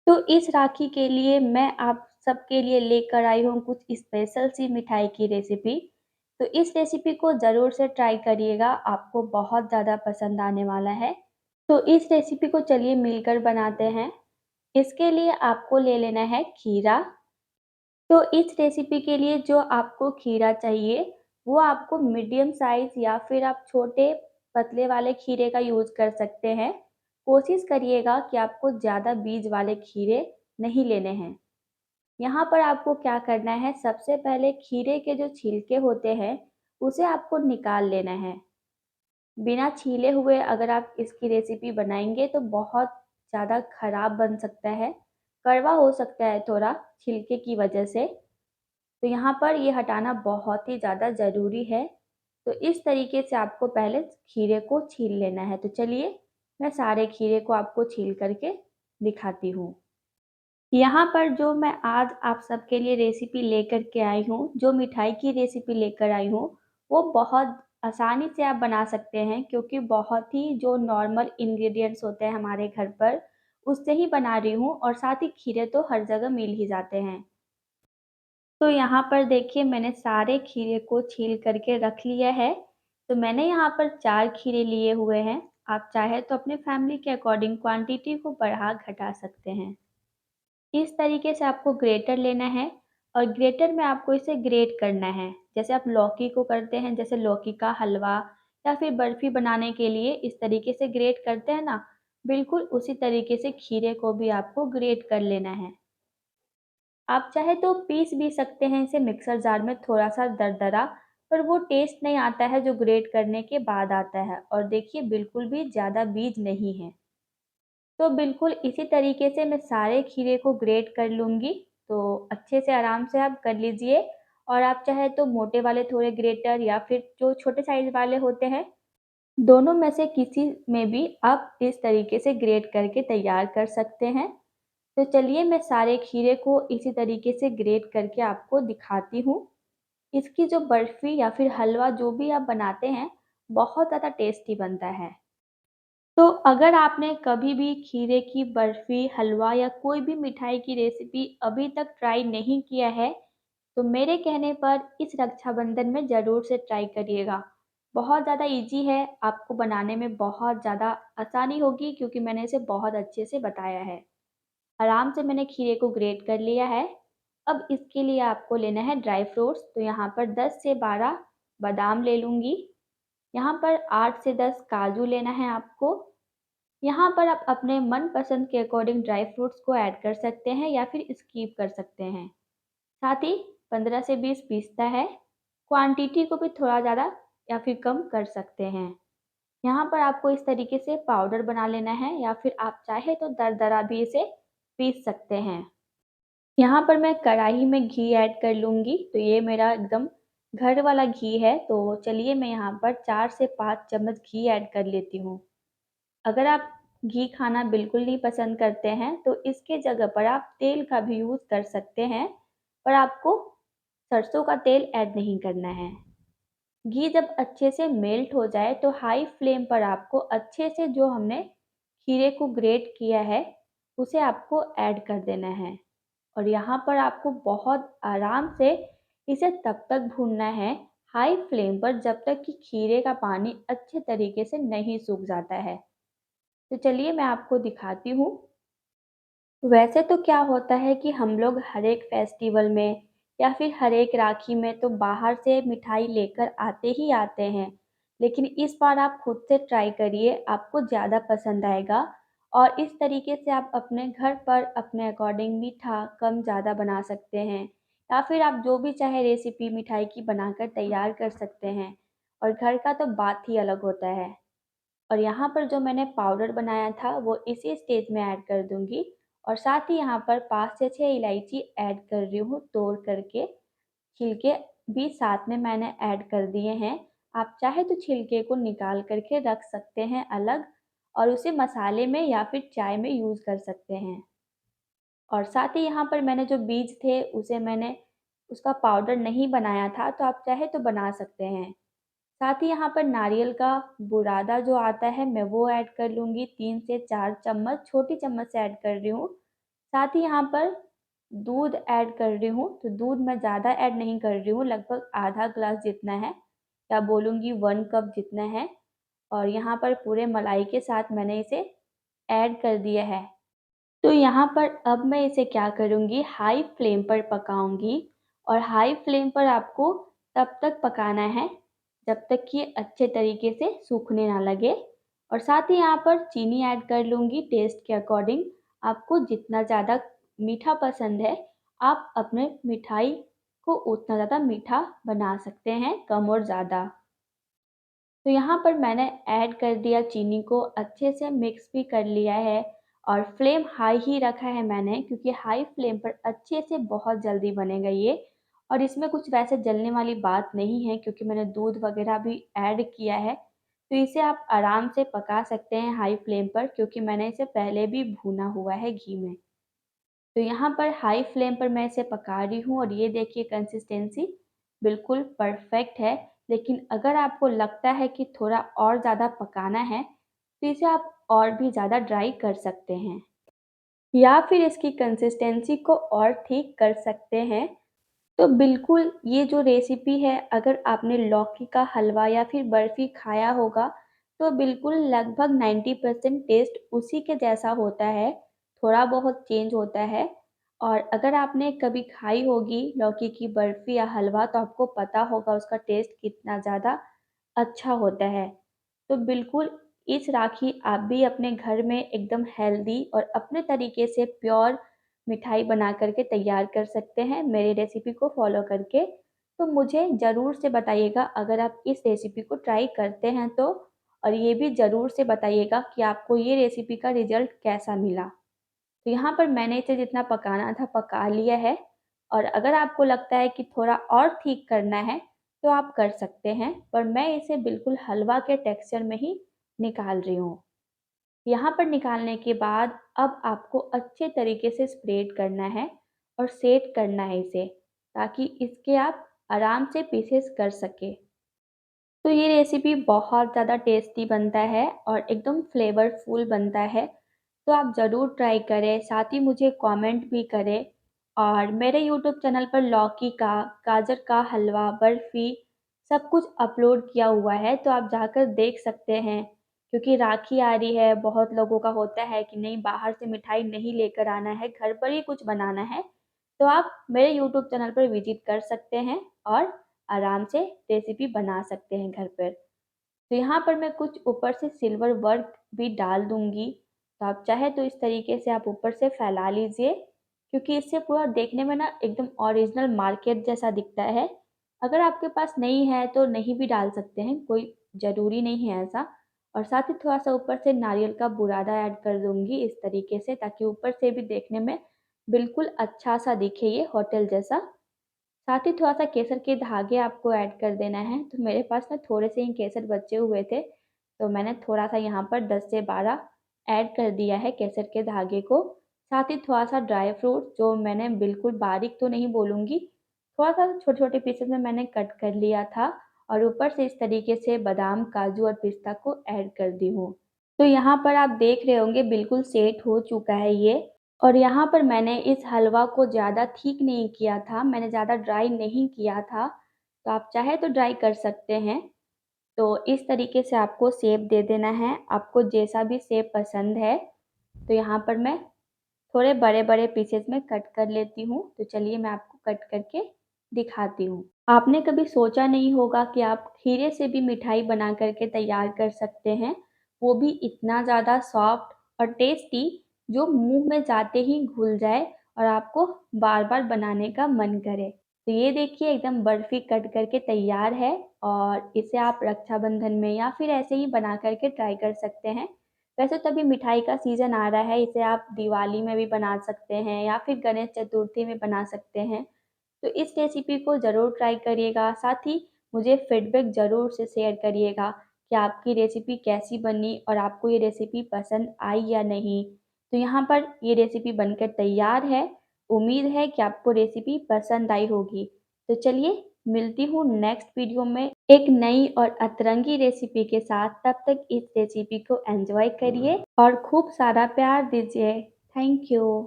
तो इस राखी के लिए मैं आप सबके लिए लेकर आई हूँ कुछ स्पेशल सी मिठाई की रेसिपी। तो इस रेसिपी को ज़रूर से ट्राई करिएगा, आपको बहुत ज़्यादा पसंद आने वाला है। तो इस रेसिपी को चलिए मिलकर बनाते हैं। इसके लिए आपको ले लेना है खीरा। तो इस रेसिपी के लिए जो आपको खीरा चाहिए, वो आपको मीडियम साइज़ या फिर आप छोटे पतले वाले खीरे का यूज़ कर सकते हैं। कोशिश करिएगा कि आपको ज़्यादा बीज वाले खीरे नहीं लेने हैं। यहाँ पर आपको क्या करना है, सबसे पहले खीरे के जो छिलके होते हैं, उसे आपको निकाल लेना है। बिना छीले हुए अगर आप इसकी रेसिपी बनाएँगे तो बहुत ज़्यादा खराब बन सकता है, कड़वा हो सकता है थोड़ा छिलके की वजह से। तो यहाँ पर ये हटाना बहुत ही ज़्यादा ज़रूरी है। तो इस तरीके से आपको पहले खीरे को छील लेना है। तो चलिए मैं सारे खीरे को आपको छील करके दिखाती हूँ। यहाँ पर जो मैं आज आप सबके लिए रेसिपी लेकर के आई हूँ, जो मिठाई की रेसिपी लेकर आई हूँ, वो बहुत आसानी से आप बना सकते हैं क्योंकि बहुत ही जो नॉर्मल इंग्रीडिएंट्स होते हैं हमारे घर पर, उससे ही बना रही हूँ और साथ ही खीरे तो हर जगह मिल ही जाते हैं। तो यहाँ पर देखिए मैंने सारे खीरे को छील करके रख लिया है। तो मैंने यहाँ पर 4 खीरे लिए हुए हैं। आप चाहे तो अपने फैमिली के अकॉर्डिंग क्वांटिटी को बढ़ा-घटा सकते हैं। इस तरीके से आपको ग्रेटर लेना है और ग्रेटर में आपको इसे ग्रेट करना है। जैसे आप लौकी को करते हैं, जैसे लौकी का हलवा या फिर बर्फ़ी बनाने के लिए इस तरीके से ग्रेट करते हैं ना, बिल्कुल उसी तरीके से खीरे को भी आपको ग्रेट कर लेना है। आप चाहे तो पीस भी सकते हैं इसे मिक्सर जार में थोड़ा-सा दरदरा, पर वो टेस्ट नहीं आता है जो ग्रेट करने के बाद आता है और देखिए बिल्कुल भी ज़्यादा बीज नहीं है। तो बिल्कुल इसी तरीके से मैं सारे खीरे को ग्रेट कर लूँगी, तो अच्छे से आराम से आप कर लीजिए और आप चाहे तो मोटे वाले थोड़े ग्रेटर या फिर जो छोटे साइज़ वाले होते हैं, दोनों में से किसी में भी आप इस तरीके से ग्रेट करके तैयार कर सकते हैं। तो चलिए मैं सारे खीरे को इसी तरीके से ग्रेट करके आपको दिखाती हूँ। इसकी जो बर्फ़ी या फिर हलवा जो भी आप बनाते हैं, बहुत ज़्यादा टेस्टी बनता है। तो अगर आपने कभी भी खीरे की बर्फ़ी, हलवा या कोई भी मिठाई की रेसिपी अभी तक ट्राई नहीं किया है, तो मेरे कहने पर इस रक्षाबंधन में ज़रूर से ट्राई करिएगा। बहुत ज़्यादा ईज़ी है, आपको बनाने में बहुत ज़्यादा आसानी होगी क्योंकि मैंने इसे बहुत अच्छे से बताया है। आराम से मैंने खीरे को ग्रेट कर लिया है। अब इसके लिए आपको लेना है ड्राई फ्रूट्स, तो यहाँ पर 10 से 12 बादाम ले लूँगी। यहाँ पर 8 से 10 काजू लेना है आपको। यहाँ पर आप अपने मनपसंद के अकॉर्डिंग ड्राई फ्रूट्स को ऐड कर सकते हैं या फिर स्किप कर सकते हैं। साथ ही 15 से 20 पिस्ता है। क्वांटिटी को भी थोड़ा ज़्यादा या फिर कम कर सकते हैं। यहाँ पर आपको इस तरीके से पाउडर बना लेना है या फिर आप चाहे तो दरदरा भी इसे पीस सकते हैं। यहाँ पर मैं कढ़ाई में घी ऐड कर लूँगी, तो ये मेरा एकदम घर वाला घी है, तो चलिए मैं यहाँ पर 4 से 5 चम्मच घी ऐड कर लेती हूँ। अगर आप घी खाना बिल्कुल नहीं पसंद करते हैं, तो इसके जगह पर आप तेल का भी यूज़ कर सकते हैं, पर आपको सरसों का तेल ऐड नहीं करना है। घी जब अच्छे से मेल्ट हो जाए, तो हाई फ्लेम पर आपको अच्छे से जो हमने खीरे को ग्रेट किया है, उसे आपको ऐड कर देना है। और यहाँ पर आपको बहुत आराम से इसे तब तक भूनना है हाई फ्लेम पर जब तक कि खीरे का पानी अच्छे तरीके से नहीं सूख जाता है। तो चलिए मैं आपको दिखाती हूँ। वैसे तो क्या होता है कि हम लोग हर एक फेस्टिवल में या फिर हर एक राखी में तो बाहर से मिठाई लेकर आते ही आते हैं। लेकिन इस बार आप खुद से ट्राई करिए, आपको ज़्यादा पसंद आएगा और इस तरीके से आप अपने घर पर अपने अकॉर्डिंग मीठा कम ज़्यादा बना सकते हैं या फिर आप जो भी चाहे रेसिपी मिठाई की बनाकर तैयार कर सकते हैं और घर का तो बात ही अलग होता है। और यहाँ पर जो मैंने पाउडर बनाया था वो इसी स्टेज में ऐड कर दूँगी और साथ ही यहाँ पर 5 से 6 इलायची ऐड कर रही हूँ तोड़ करके, छिलके भी साथ में मैंने ऐड कर दिए हैं। आप चाहे तो छिलके को निकाल कर के रख सकते हैं अलग और उसे मसाले में या फिर चाय में यूज़ कर सकते हैं। और साथ ही यहाँ पर मैंने जो बीज थे उसे मैंने उसका पाउडर नहीं बनाया था, तो आप चाहे तो बना सकते हैं। साथ ही यहाँ पर नारियल का बुरादा जो आता है मैं वो ऐड कर लूँगी, 3 से 4 चम्मच, छोटी चम्मच से ऐड कर रही हूँ। साथ ही यहाँ पर दूध ऐड कर रही हूँ, तो दूध मैं ज़्यादा ऐड नहीं कर रही हूँ, लगभग आधा ग्लास जितना है या बोलूँगी 1 कप जितना है। और यहाँ पर पूरे मलाई के साथ मैंने इसे ऐड कर दिया है। तो यहाँ पर अब मैं इसे क्या करूँगी, हाई फ्लेम पर पकाऊँगी और हाई फ्लेम पर आपको तब तक पकाना है जब तक कि ये अच्छे तरीके से सूखने ना लगे। और साथ ही यहाँ पर चीनी ऐड कर लूँगी टेस्ट के अकॉर्डिंग। आपको जितना ज़्यादा मीठा पसंद है, आप अपने मिठाई को उतना ज़्यादा मीठा बना सकते हैं, कम और ज़्यादा। तो यहाँ पर मैंने ऐड कर दिया चीनी को, अच्छे से मिक्स भी कर लिया है और फ्लेम हाई ही रखा है मैंने, क्योंकि हाई फ्लेम पर अच्छे से बहुत जल्दी बनेगा ये। और इसमें कुछ वैसे जलने वाली बात नहीं है, क्योंकि मैंने दूध वगैरह भी ऐड किया है। तो इसे आप आराम से पका सकते हैं हाई फ्लेम पर, क्योंकि मैंने इसे पहले भी भुना हुआ है घी में। तो यहाँ पर हाई फ्लेम पर मैं इसे पका रही हूँ और ये देखिए कंसिस्टेंसी बिल्कुल परफेक्ट है। लेकिन अगर आपको लगता है कि थोड़ा और ज़्यादा पकाना है, तो इसे आप और भी ज़्यादा ड्राई कर सकते हैं या फिर इसकी कंसिस्टेंसी को और ठीक कर सकते हैं। तो बिल्कुल ये जो रेसिपी है, अगर आपने लौकी का हलवा या फिर बर्फ़ी खाया होगा, तो बिल्कुल लगभग 90% टेस्ट उसी के जैसा होता है, थोड़ा बहुत चेंज होता है। और अगर आपने कभी खाई होगी लौकी की बर्फ़ी या हलवा, तो आपको पता होगा उसका टेस्ट कितना ज़्यादा अच्छा होता है। तो बिल्कुल इस राखी आप भी अपने घर में एकदम हेल्दी और अपने तरीके से प्योर मिठाई बना कर के तैयार कर सकते हैं मेरी रेसिपी को फ़ॉलो करके। तो मुझे ज़रूर से बताइएगा अगर आप इस रेसिपी को ट्राई करते हैं तो, और ये भी ज़रूर से बताइएगा कि आपको ये रेसिपी का रिज़ल्ट कैसा मिला। तो यहाँ पर मैंने इसे जितना पकाना था पका लिया है, और अगर आपको लगता है कि थोड़ा और ठीक करना है तो आप कर सकते हैं, पर मैं इसे बिल्कुल हलवा के टेक्सचर में ही निकाल रही हूँ। यहाँ पर निकालने के बाद अब आपको अच्छे तरीके से स्प्रेड करना है और सेट करना है इसे, ताकि इसके आप आराम से पीसेस कर सकें। तो ये रेसिपी बहुत ज़्यादा टेस्टी बनता है और एकदम फ्लेवरफुल बनता है। तो आप ज़रूर ट्राई करें, साथ ही मुझे कमेंट भी करें। और मेरे यूट्यूब चैनल पर लौकी का, गाजर का हलवा, बर्फ़ी सब कुछ अपलोड किया हुआ है, तो आप जाकर देख सकते हैं। क्योंकि राखी आ रही है, बहुत लोगों का होता है कि नहीं बाहर से मिठाई नहीं लेकर आना है, घर पर ही कुछ बनाना है। तो आप मेरे यूट्यूब चैनल पर विज़िट कर सकते हैं और आराम से रेसिपी बना सकते हैं घर पर। तो यहाँ पर मैं कुछ ऊपर से सिल्वर वर्क भी डाल दूँगी, तो आप चाहे तो इस तरीके से आप ऊपर से फैला लीजिए, क्योंकि इससे पूरा देखने में ना एकदम ओरिजिनल मार्केट जैसा दिखता है। अगर आपके पास नहीं है तो नहीं भी डाल सकते हैं, कोई ज़रूरी नहीं है ऐसा। और साथ ही थोड़ा-सा ऊपर से नारियल का बुरादा ऐड कर दूँगी इस तरीके से, ताकि ऊपर से भी देखने में बिल्कुल अच्छा-सा दिखे ये होटल जैसा। साथ ही थोड़ा-सा केसर के धागे आपको ऐड कर देना है। तो मेरे पास ना थोड़े से ही केसर बचे हुए थे, तो मैंने थोड़ा-सा यहाँ पर 10 से 12 ऐड कर दिया है केसर के धागे को। साथ ही थोड़ा-सा ड्राई फ्रूट जो मैंने बिल्कुल बारीक तो नहीं बोलूँगी, थोड़ा-सा छोटे-छोटे पीसेज़ में मैंने कट कर लिया था और ऊपर से इस तरीके से बादाम, काजू और पिस्ता को ऐड कर दी हूँ। तो यहाँ पर आप देख रहे होंगे बिल्कुल सेट हो चुका है ये। और यहाँ पर मैंने इस हलवा को ज़्यादा थिक नहीं किया था, मैंने ज़्यादा ड्राई नहीं किया था, तो आप चाहे तो ड्राई कर सकते हैं। तो इस तरीके से आपको शेप दे देना है, आपको जैसा भी शेप पसंद है। तो यहाँ पर मैं थोड़े बड़े-बड़े पीसेज़ में कट कर लेती हूँ, तो चलिए मैं आपको कट करके दिखाती हूँ। आपने कभी सोचा नहीं होगा कि आप खीरे से भी मिठाई बना कर के तैयार कर सकते हैं, वो भी इतना ज़्यादा सॉफ्ट और टेस्टी, जो मुँह में जाते ही घुल जाए और आपको बार-बार बनाने का मन करे। तो ये देखिए एकदम बर्फ़ी कट करके तैयार है, और इसे आप रक्षाबंधन में या फिर ऐसे ही बना कर के ट्राई कर सकते हैं। वैसे तो अभी मिठाई का सीज़न आ रहा है, इसे आप दिवाली में भी बना सकते हैं या फिर गणेश चतुर्थी में बना सकते हैं। तो इस रेसिपी को ज़रूर ट्राई करिएगा, साथ ही मुझे फीडबैक ज़रूर से शेयर करिएगा कि आपकी रेसिपी कैसी बनी और आपको ये रेसिपी पसंद आई या नहीं। तो यहाँ पर ये रेसिपी बनकर तैयार है, उम्मीद है कि आपको रेसिपी पसंद आई होगी। तो चलिए मिलती हूँ नेक्स्ट वीडियो में एक नई और अतरंगी रेसिपी के साथ। तब तक इस रेसिपी को एंजॉय करिए और खूब सारा प्यार दीजिए। Thank you.